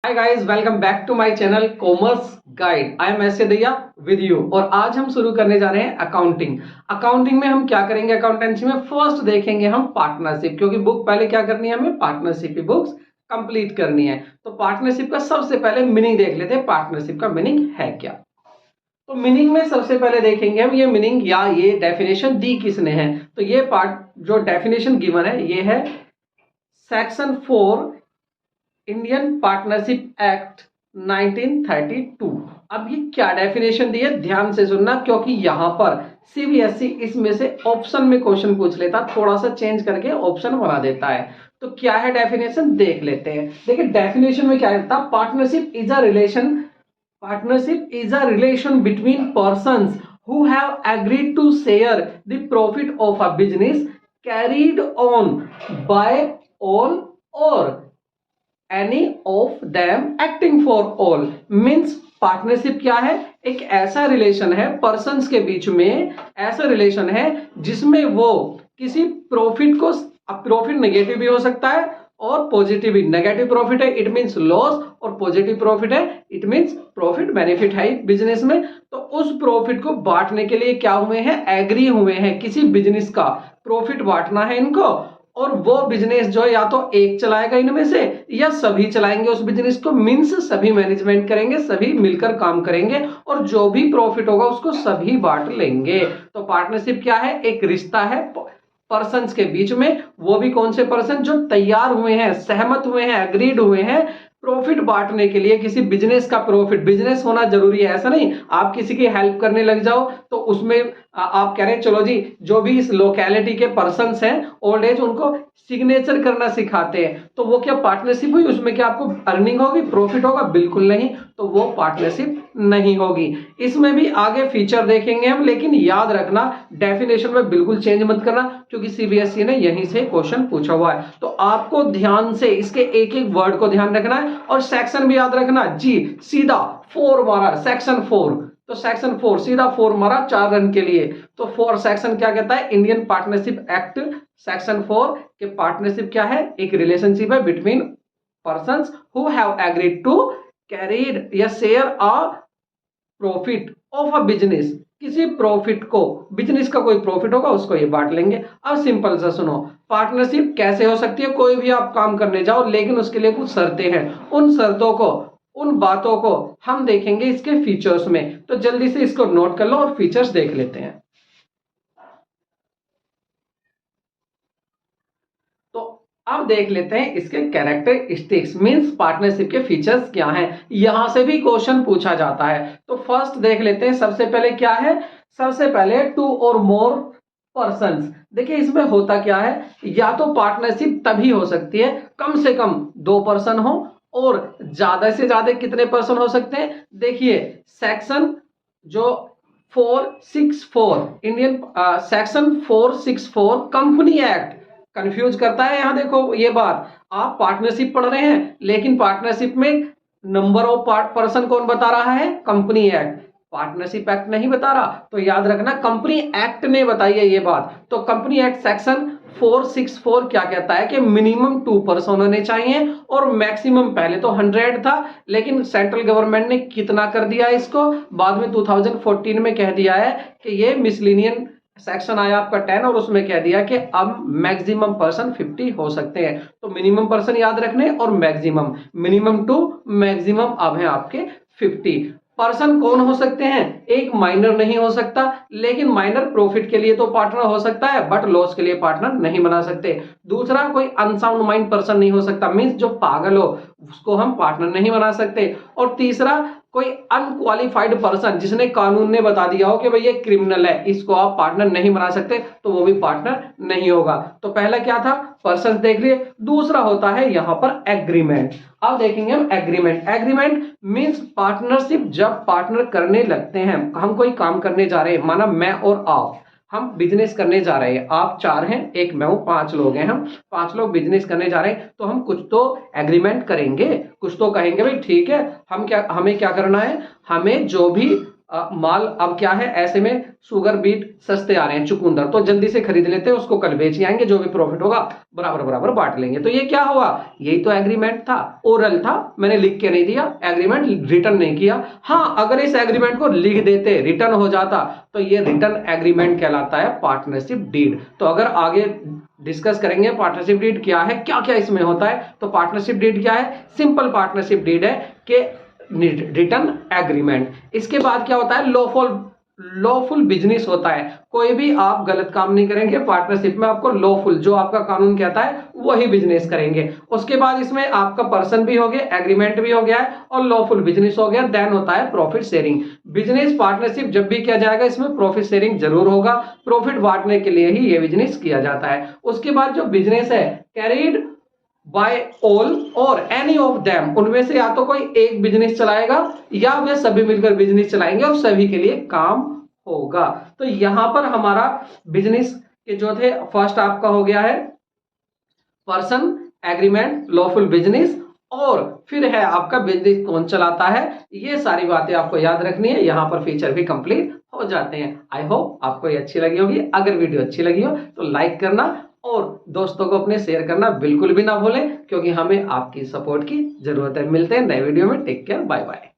Hi guys, welcome back to my channel commerce guide. I am S Daiya with you. और आज हम शुरू करने जा रहे हैं अकाउंटिंग। अकाउंटिंग में हम क्या करेंगे? अकाउंटेंसी में फर्स्ट देखेंगे हम पार्टनरशिप, क्योंकि बुक पहले क्या करनी है, हमें पार्टनरशिप की बुक्स कंप्लीट करनी है। तो पार्टनरशिप का सबसे पहले मीनिंग देख लेते हैं। पार्टनरशिप का मीनिंग है क्या? तो मीनिंग में सबसे पहले देखेंगे हम ये मीनिंग या ये डेफिनेशन दी किसने है। तो ये पार्ट जो डेफिनेशन गिवन है ये है सेक्शन 4 इंडियन पार्टनरशिप एक्ट 1932। अब ये क्या डेफिनेशन दी है, ध्यान से सुनना, क्योंकि यहां पर सीबीएसई इसमें से ऑप्शन में क्वेश्चन पूछ लेता, थोड़ा सा चेंज करके ऑप्शन बना देता है। तो क्या है डेफिनेशन, देख लेते हैं। देखिए डेफिनेशन में क्या कहता है, partnership is a relation between persons who have agreed to share the profit of a business carried on by all or any of them acting for all. Means partnership क्या है, एक ऐसा रिलेशन है persons के बीच में, ऐसा relation है जिसमें वो किसी प्रॉफिट को, प्रॉफिट नेगेटिव भी हो सकता है और पॉजिटिव भी। नेगेटिव प्रॉफिट है इट मींस लॉस, और पॉजिटिव प्रॉफिट है इट मींस प्रॉफिट, बेनिफिट है बिजनेस में। तो उस प्रॉफिट को बांटने के लिए क्या हुए हैं, एग्री हुए हैं। किसी बिजनेस का प्रॉफिट बांटना है इनको, और वो बिजनेस जो या तो एक चलाएगा इनमें से या सभी चलाएंगे उस बिजनेस को। मींस सभी मैनेजमेंट करेंगे, सभी मिलकर काम करेंगे और जो भी प्रॉफिट होगा उसको सभी बांट लेंगे। तो पार्टनरशिप क्या है, एक रिश्ता है पर्सन्स के बीच में। वो भी कौन से पर्सन, जो तैयार हुए हैं, सहमत हुए हैं, एग्रीड हुए हैं प्रॉफिट बांटने के लिए। किसी बिजनेस का प्रॉफिट, बिजनेस होना जरूरी है, ऐसा नहीं आप किसी की हेल्प करने लग जाओ तो उसमें आप कह रहे हैं चलो जी, जो भी इस लोकेलिटी के पर्सन्स हैं ओल्ड एज, उनको सिग्नेचर करना सिखाते हैं, तो वो क्या पार्टनरशिप हुई? उसमें क्या आपको अर्निंग होगी, प्रॉफिट होगा? बिल्कुल नहीं। तो वो पार्टनरशिप नहीं होगी। इसमें भी आगे फीचर देखेंगे हम, लेकिन याद रखना डेफिनेशन में बिल्कुल चेंज मत करना, क्योंकि सीबीएसई ने यहीं से क्वेश्चन पूछा हुआ है। तो आपको ध्यान से इसके एक एक वर्ड को ध्यान रखना है, और सेक्शन भी याद रखना जी। सीधा 4 मारा, सेक्शन 4। तो सेक्शन 4 सीधा 4 मारा 4 रन के लिए। तो 4 सेक्शन क्या कहता है, इंडियन पार्टनरशिप एक्ट सेक्शन 4 के पार्टनरशिप क्या है, एक रिलेशनशिप है between persons who have agreed to carried या share a profit of a business. किसी प्रॉफिट को, बिजनेस का कोई प्रॉफिट होगा उसको ये बांट लेंगे। अब सिंपल सा सुनो, पार्टनरशिप कैसे हो सकती है? कोई भी आप काम करने जाओ, लेकिन उसके लिए कुछ शर्तें हैं। उन शर्तों को, उन बातों को हम देखेंगे इसके फीचर्स में। तो जल्दी से इसको नोट कर लो और फीचर्स देख लेते हैं। तो अब देख लेते हैं इसके कैरेक्टरिस्टिक्स, मींस पार्टनरशिप के फीचर्स क्या हैं। यहां से भी क्वेश्चन पूछा जाता है। तो फर्स्ट देख लेते हैं, सबसे पहले क्या है, सबसे पहले 2 और मोर पर्सन्स। देखिए इसमें होता क्या है, या तो पार्टनरशिप तभी हो सकती है कम से कम 2 पर्सन हो, और ज्यादा से ज्यादा कितने पर्सन हो सकते हैं? देखिए सेक्शन जो 464 Indian section 464 company act confuse करता है। यहां देखो ये बात, आप पार्टनरशिप पढ़ रहे हैं लेकिन पार्टनरशिप में नंबर ऑफ पर्सन कौन बता रहा है, कंपनी एक्ट। पार्टनरशिप एक्ट नहीं बता रहा, तो याद रखना कंपनी एक्ट ने बताई है ये बात। तो कंपनी एक्ट सेक्शन 464 क्या कहता है कि मिनिमम 2 पर्सन होने चाहिए, और मैक्सिमम पहले तो 100 था, लेकिन सेंट्रल गवर्नमेंट ने कितना कर दिया इसको, बाद में 2014 में कह दिया है कि ये मिसलिनियन सेक्शन आया आपका 10, और उसमें कह दिया कि अब मैक्सिमम पर्सन 50 हो सकते हैं। तो मिनिमम पर्सन याद रखने, और मैक्सिमम, मिनिमम टू मैक्सिमम अब है आपके 50 पर्सन। कौन हो सकते हैं? एक माइनर नहीं हो सकता, लेकिन माइनर प्रॉफिट के लिए तो पार्टनर हो सकता है, बट लॉस के लिए पार्टनर नहीं बना सकते। दूसरा, कोई अनसाउंड माइंड पर्सन नहीं हो सकता, मींस जो पागल हो उसको हम पार्टनर नहीं बना सकते। और तीसरा, कोई अनक्वालिफाइड पर्सन जिसने कानून ने बता दिया हो कि भाई ये क्रिमिनल है, इसको आप पार्टनर नहीं बना सकते, तो वो भी पार्टनर नहीं होगा। तो पहला क्या था, पर्सन देख लिए। दूसरा होता है यहां पर एग्रीमेंट। अब देखेंगे हम एग्रीमेंट। एग्रीमेंट मींस पार्टनरशिप जब पार्टनर करने लगते हैं, हम कोई काम करने जा रहे हैं, माना मैं और आप, हम बिजनेस करने जा रहे हैं। आप 4 हैं, एक मैं हूं, 5 लोग हैं, हम 5 लोग बिजनेस करने जा रहे हैं। तो हम कुछ तो एग्रीमेंट करेंगे, कुछ तो कहेंगे भाई ठीक है, हम क्या, हमें क्या करना है, हमें जो भी माल अब क्या है, ऐसे में शुगर बीट सस्ते आ रहे हैं, चुकंदर, तो जल्दी से खरीद लेते हैं, उसको कल बेच आएंगे, जो भी प्रॉफिट होगा बराबर बराबर बांट लेंगे। तो ये क्या हुआ, यही तो एग्रीमेंट था, ओरल था, मैंने लिख के नहीं दिया, एग्रीमेंट रिटर्न नहीं किया। हाँ, अगर इस एग्रीमेंट को लिख देते, रिटर्न हो जाता, तो ये रिटर्न एग्रीमेंट कहलाता है पार्टनरशिप डीड। तो अगर आगे डिस्कस करेंगे पार्टनरशिप डीड क्या है, क्या क्या इसमें होता है, तो पार्टनरशिप डीड क्या है, सिंपल पार्टनरशिप डीड है कि रिटर्न एग्रीमेंट। इसके बाद क्या होता है, लॉफुल बिजनेस होता है, कोई भी आप गलत काम नहीं करेंगे पार्टनरशिप में, आपको लॉफुल जो आपका कानून कहता है वही बिजनेस करेंगे। उसके बाद इसमें आपका पर्सन भी हो गया, एग्रीमेंट भी हो गया है, और लॉफुल बिजनेस हो गया। देन होता है प्रॉफिट शेयरिंग। बिजनेस पार्टनरशिप जब भी किया जाएगा इसमें प्रॉफिट शेयरिंग जरूर होगा, प्रॉफिट बांटने के लिए ही ये बिजनेस किया जाता है। उसके बाद जो बिजनेस है कैरीड बाय ऑल और एनी ऑफ देम, उनमें से या तो कोई एक बिजनेस चलाएगा या वे सभी मिलकर बिजनेस चलाएंगे और सभी के लिए काम होगा। तो यहां पर हमारा बिजनेस के जो थे, फर्स्ट आपका हो गया है पर्सन, एग्रीमेंट, लॉफुल बिजनेस, और फिर है आपका बिजनेस कौन चलाता है। ये सारी बातें आपको याद रखनी है, यहां पर फीचर भी कंप्लीट हो जाते हैं। आई होप आपको ये अच्छी लगी होगी। अगर वीडियो अच्छी लगी हो तो लाइक करना और दोस्तों को अपने शेयर करना बिल्कुल भी ना भूलें, क्योंकि हमें आपकी सपोर्ट की जरूरत है। मिलते हैं नए वीडियो में, टेक केयर, बाय बाय।